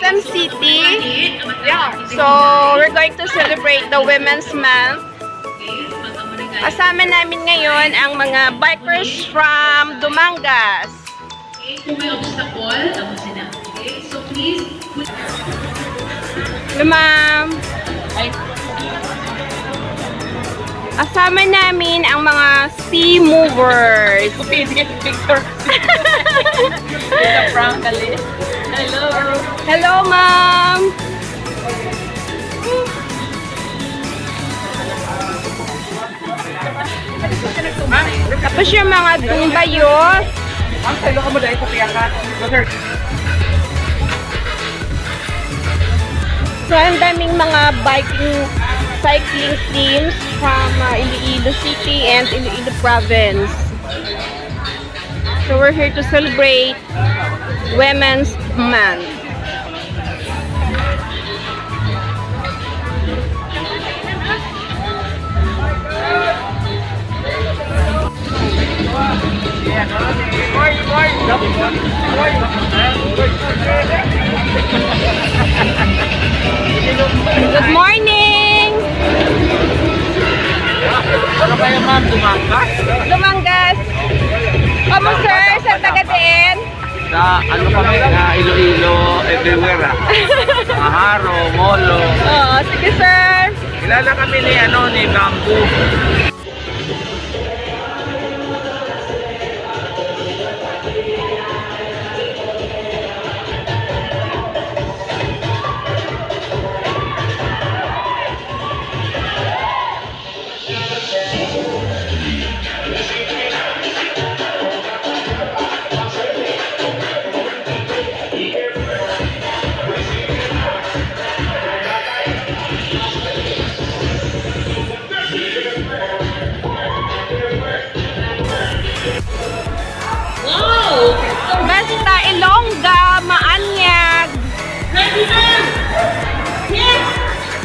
Quezon City. So, we're going to celebrate the Women's Month. Kasama namin ngayon ang mga bikers from Dumangas. Kung may obstacle, tapusin na. Okay? So, please... Hello, ma'am. Kasama namin ang mga sea movers. Victor. Hello. Hello, ma'am. Tapos yung mga dumbayos. So, ang daming mga cycling teams from Iloilo City and Iloilo Province. So, we're here to celebrate Women's Month. Good morning! Ano kayo, ma'am? Dumangas? Dumangas! Kamu, sir? Sa Tagadiin? Sa ano kami? Iloilo, everywhere ah. Maharo, Molo. Oo, sige, sir. Kilala kami ni Bamboo. Basta Ilongga, Maanyag. Ready, ma'am? Yes!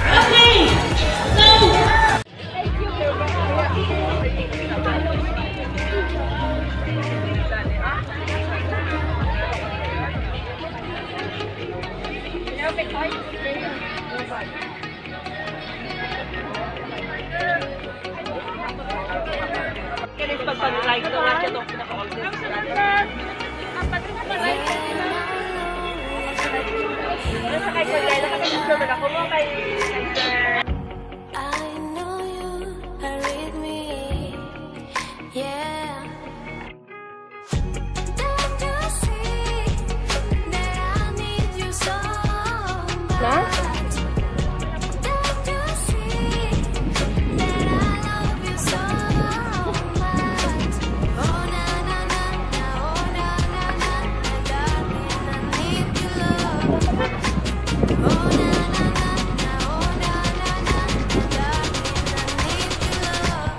Okay! So... I know you are with me, yeah. Don't you see that I need you so much? Don't you see that I love you so much? Oh na na na na, oh na na na na, darling, I need your love. Oh na na na na, oh na na na na, darling, I need your love.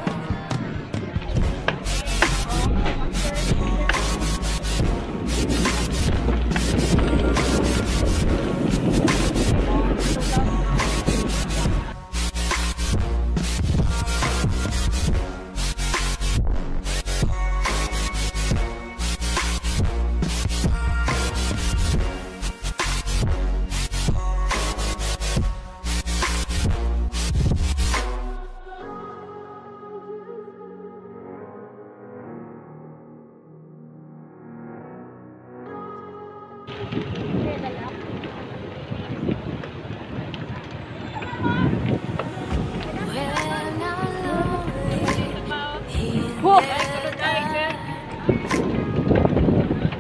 When I'm lonely in Whoa. the dark,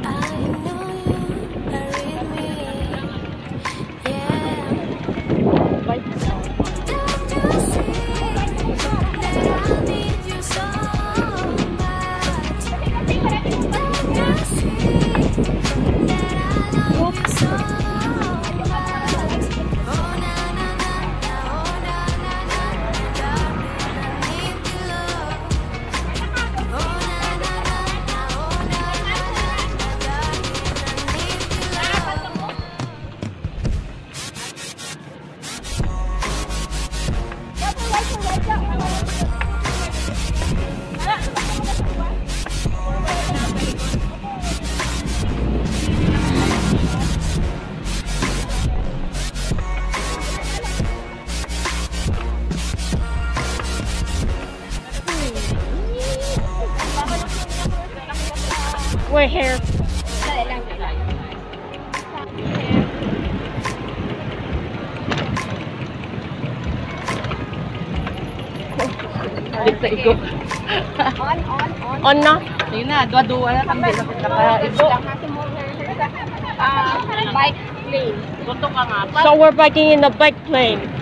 I know you are with me, yeah. Don't you see that I need you so much? Don't you see that I love you We're here. On na. Yun na, dua-dua na kami. Bike lane. Tutok ka nga. So we're biking in the bike lane.